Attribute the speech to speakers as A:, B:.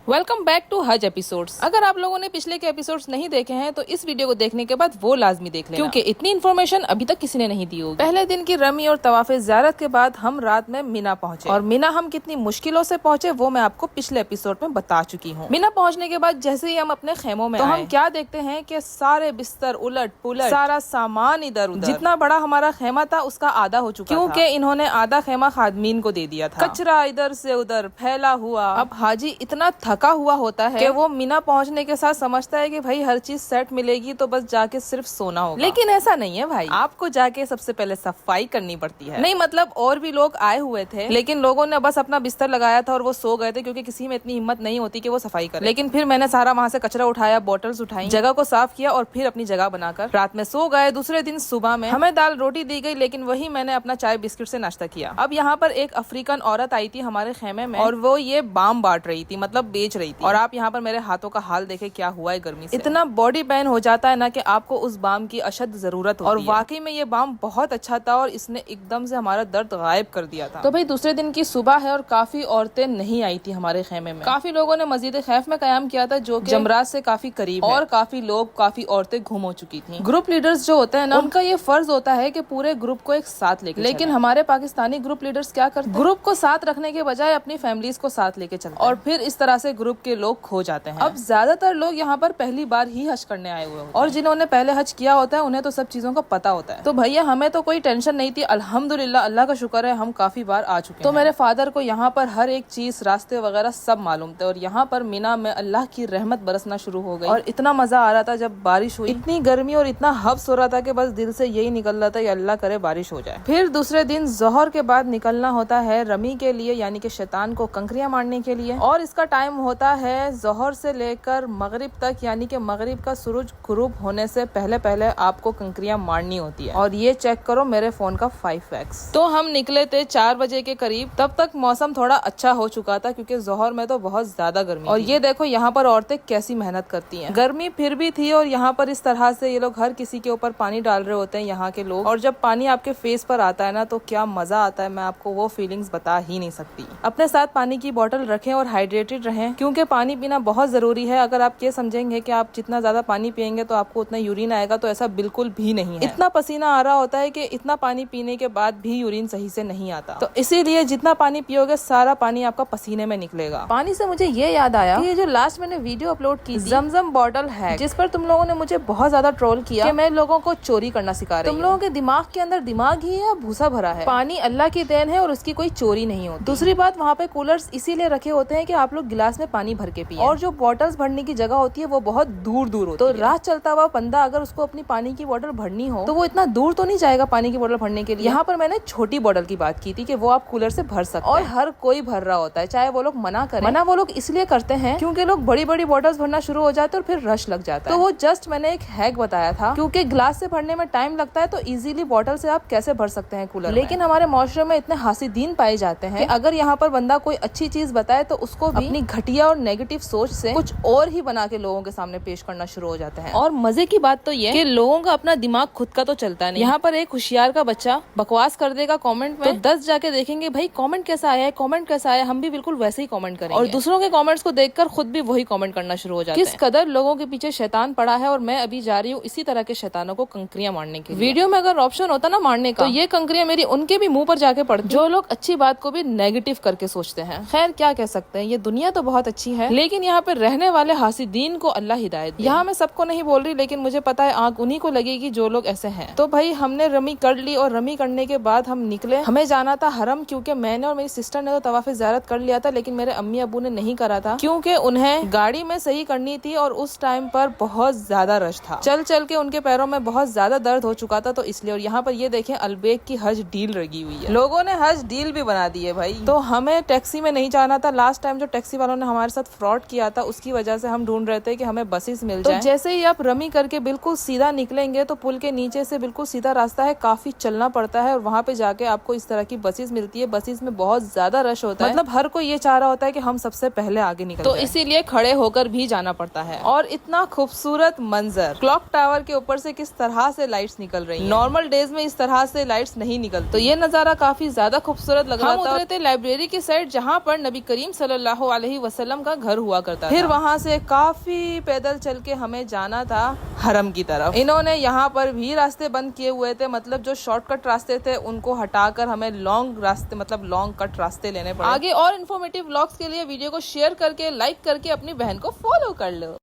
A: Welcome back to हज episodes. अगर आप लोगों ने पिछले के एपिसोड्स नहीं देखे हैं तो इस वीडियो को देखने के बाद वो लाजमी देख लेना, क्योंकि इतनी इन्फॉर्मेशन अभी तक किसी ने नहीं दी होगी। पहले दिन की रमी और तवाफ़े ज़ियारत के बाद हम रात में मीना पहुंचे, और मीना हम कितनी मुश्किलों से पहुंचे वो मैं आपको पिछले एपिसोड में बता चुकी हूँ। मीना पहुंचने के बाद जैसे ही हम अपने खेमों में तो हम क्या देखते हैं कि सारे बिस्तर उलट पुलट, सारा सामान इधर उधर। जितना बड़ा हमारा खेमा था उसका आधा हो चुका, क्योंकि इन्होंने आधा खेमा खादमीन को दे दिया था। कचरा इधर से उधर फैला हुआ। अब हाजी इतना थका हुआ होता है कि वो मीना पहुंचने के साथ समझता है कि भाई हर चीज सेट मिलेगी तो बस जाके सिर्फ सोना होगा, लेकिन ऐसा नहीं है भाई। आपको जाके सबसे पहले सफाई करनी पड़ती है। नहीं मतलब और भी लोग आए हुए थे, लेकिन लोगों ने बस अपना बिस्तर लगाया था और वो सो गए थे, क्योंकि किसी में इतनी हिम्मत नहीं होती कि वो सफाई करे। लेकिन फिर मैंने सारा वहाँ से कचरा उठाया, बोटल्स उठाई, जगह को साफ किया और फिर अपनी जगह बनाकर रात में सो गए। दूसरे दिन सुबह में हमें दाल रोटी दी गई, लेकिन वही मैंने अपना चाय बिस्किट से नाश्ता किया। अब यहाँ पर एक अफ्रीकन औरत आई थी हमारे खेमे में, और वो ये बाम बांट रही थी, मतलब बेच रही थी। और आप यहाँ पर मेरे हाथों का हाल देखे क्या हुआ है गर्मी से। इतना बॉडी पेन हो जाता है ना कि आपको उस बाम की अशद जरूरत होती है। और वाकई में ये बाम बहुत अच्छा था और इसने एकदम से हमारा दर्द गायब कर दिया था। तो भाई दूसरे दिन की सुबह है और काफी औरतें नहीं आई थी हमारे खेमे में। काफी लोगों ने मस्जिद खैफ में कयाम किया था, जो कि जमरात से काफी करीब है, और काफी लोग काफी औरतें गुम हो चुकी थी। ग्रुप लीडर्स जो होते हैं ना, उनका ये फर्ज होता है कि पूरे ग्रुप को एक साथ लेके, लेकिन हमारे पाकिस्तानी ग्रुप लीडर्स क्या करते हैं, ग्रुप को साथ रखने के बजाय अपनी फैमिलीज को साथ लेके चलते हैं, और फिर इस तरह से ग्रुप के लोग खो जाते हैं। अब ज्यादातर लोग यहाँ पर पहली बार ही हज करने आए हुए होते हैं, और जिन्होंने पहले हज किया होता है उन्हें तो सब चीजों का पता होता है। तो भैया हमें तो कोई टेंशन नहीं थी, अल्हम्दुलिल्लाह, अल्लाह का शुक्र है हम काफी बार आ चुके हैं। तो मेरे फादर को यहाँ पर हर एक चीज, रास्ते वगैरह सब मालूम थे, और यहाँ पर मीना में अल्लाह की रहमत बरसना शुरू हो गई। और इतना मजा आ रहा था जब बारिश हुई। इतनी गर्मी और इतना हब्स हो रहा था कि बस दिल से यही निकल रहा था कि अल्लाह करे बारिश हो जाए। फिर दूसरे दिन जोहर के बाद निकलना होता है रमी के लिए, यानी कि शैतान को कंकरियां मारने के लिए, और इसका टाइम होता है जोहर से लेकर मगरिब तक, यानी कि मगरिब का सूरज गुरूब होने से पहले पहले आपको कंकरियां मारनी होती है। और ये चेक करो मेरे फोन का 5x। तो हम निकले थे 4 बजे के करीब, तब तक मौसम थोड़ा अच्छा हो चुका था, क्योंकि जोहर में तो बहुत ज्यादा गर्मी। और ये देखो यहाँ पर औरतें कैसी मेहनत करती हैं। गर्मी फिर भी थी, और यहाँ पर इस तरह से ये लोग हर किसी के ऊपर पानी डाल रहे होते हैं यहाँ के लोग, और जब पानी आपके फेस पर आता है ना तो क्या मजा आता है, मैं आपको वो फीलिंग्स बता ही नहीं सकती। अपने साथ पानी की बोतल रखें और हाइड्रेटेड रहें, क्योंकि पानी पीना बहुत जरूरी है। अगर आप ये समझेंगे कि आप जितना ज्यादा पानी पियेंगे तो आपको उतना यूरिन आएगा, तो ऐसा बिल्कुल भी नहीं है। इतना पसीना आ रहा होता है कि इतना पानी पीने के बाद भी यूरिन सही से नहीं आता। तो इसीलिए जितना पानी पियोगे सारा पानी आपका पसीने में निकलेगा। पानी से मुझे ये याद आया कि ये जो लास्ट मैंने वीडियो अपलोड की जमजम बॉटल है, जिस पर तुम लोगों ने मुझे बहुत ज्यादा ट्रोल किया कि मैं लोगों को चोरी करना सिखा रही हूं। तुम लोगों के दिमाग के अंदर दिमाग ही है, भूसा भरा है। पानी अल्लाह की देन है और उसकी कोई चोरी नहीं होती। दूसरी बात, वहाँ पे कूलर्स इसीलिए रखे होते हैं कि आप लोग गिलास में पानी भर के पिए, और जो बॉटल्स भरने की जगह होती है वो बहुत दूर दूर होती है। तो राह चलता हुआ बंदा अगर उसको अपनी पानी की बोतल भरनी हो तो वो इतना दूर तो नहीं जाएगा पानी की बोतल भरने के लिए। यहाँ पर मैंने छोटी बोतल की बात की थी कि वो आप कूलर से भर सकते हैं, और हर कोई भर रहा होता है, चाहे वो लोग मना करें। मना वो लोग इसलिए करते हैं क्योंकि लोग बड़ी बड़ी बोतल्स भरना शुरू हो जाते हैं और फिर रश लग जाता है। तो वो जस्ट मैंने एक हैक बताया था, क्योंकि ग्लास से भरने में टाइम लगता है, तो इजीली बोतल से आप कैसे भर सकते हैं कूलर। लेकिन हमारे माशरे में इतने हासिदीन पाए जाते हैं कि अगर यहाँ पर बंदा कोई अच्छी चीज बताए तो उसको भी अपनी घटिया और नेगेटिव सोच से कुछ और ही बना के लोगों के सामने पेश करना शुरू हो जाते हैं। और मजे की बात तो ये कि लोगों का अपना दिमाग खुद का तो चलता नहीं। यहाँ पर एक होशियार का बच्चा बकवास कर देगा कमेंट में, तो 10 जाके देखेंगे भाई कमेंट कैसा आया है, कमेंट कैसा आया, हम भी बिल्कुल वैसे ही कमेंट करेंगे, और दूसरों के कमेंट्स को देखकर खुद भी वही कमेंट करना शुरू हो जाते हैं। किस कदर लोगों के पीछे शैतान पड़ा है, और मैं अभी जा रही हूँ इसी तरह के शैतानों को कंकरियां मारने के लिए। वीडियो में अगर ऑप्शन होता ना मारने का, तो ये कंकरियां मेरी उनके भी मुंह पर जाके पड़ती, जो लोग अच्छी बात को भी नेगेटिव करके सोचते हैं। खैर क्या कह सकते हैं, ये दुनिया तो बहुत अच्छी है, लेकिन यहाँ पे रहने वाले हासिदीन को अल्लाह हिदायत दे। यहाँ मैं सबको नहीं बोल रही, लेकिन मुझे पता है आंख उन्हीं को लगेगी जो लोग ऐसे हैं। तो भाई हमने रमी कर ली, और रमी करने के बाद हम निकले। हमें जाना था हरम, क्योंकि मैंने और मेरी सिस्टर ने तो तवाफ़े ज़ियारत कर लिया था, लेकिन मेरे अम्मी अबू ने नहीं करा था, क्योंकि उन्हें गाड़ी में सही करनी थी और उस टाइम पर बहुत ज्यादा रश था। चल चल के उनके पैरों में बहुत ज्यादा दर्द हो चुका था, तो इसलिए। और यहाँ पर ये देखें अलबेक की हज डील लगी हुई है, लोगों ने हज डील भी बना दी है भाई। तो हमें टैक्सी में नहीं जाना था। लास्ट टाइम जो टैक्सी वालों ने हमारे साथ फ्रॉड किया था, उसकी वजह से हम ढूंढ रहे थे कि हमें बसेस मिल जाएं। तो जैसे ही आप रमी करके बिल्कुल सीधा निकलेंगे तो पुल के नीचे से बिल्कुल सीधा रास्ता है, काफी चलना पड़ता है, और वहाँ पे जाके आपको इस तरह की बसेस मिलती है। बसेस में बहुत ज्यादा रश होता है, मतलब हर कोई ये चाह रहा होता है कि हम सबसे पहले आगे निकल तो इसीलिए खड़े होकर भी जाना पड़ता है। और इतना खूबसूरत मंजर, क्लॉक टावर के ऊपर से किस तरह से लाइट्स निकल रही हैं। नॉर्मल डेज में इस तरह से लाइट्स नहीं निकलती, तो ये नजारा काफी ज्यादा खूबसूरत लग रहा था। हम उतरे थे लाइब्रेरी की साइड, जहाँ पर नबी करीम सल्लल्लाहु अलैहि वसल्लम वसल्लम का घर हुआ करता था। फिर वहाँ से काफी पैदल चल के हमें जाना था हरम की तरफ। इन्होंने यहाँ पर भी रास्ते बंद किए हुए थे, मतलब जो शॉर्टकट रास्ते थे उनको हटाकर हमें लॉन्ग रास्ते मतलब लॉन्ग कट रास्ते लेने पड़े। आगे और इन्फॉर्मेटिव व्लॉग्स के लिए वीडियो को शेयर करके लाइक करके अपनी बहन को फॉलो कर लो।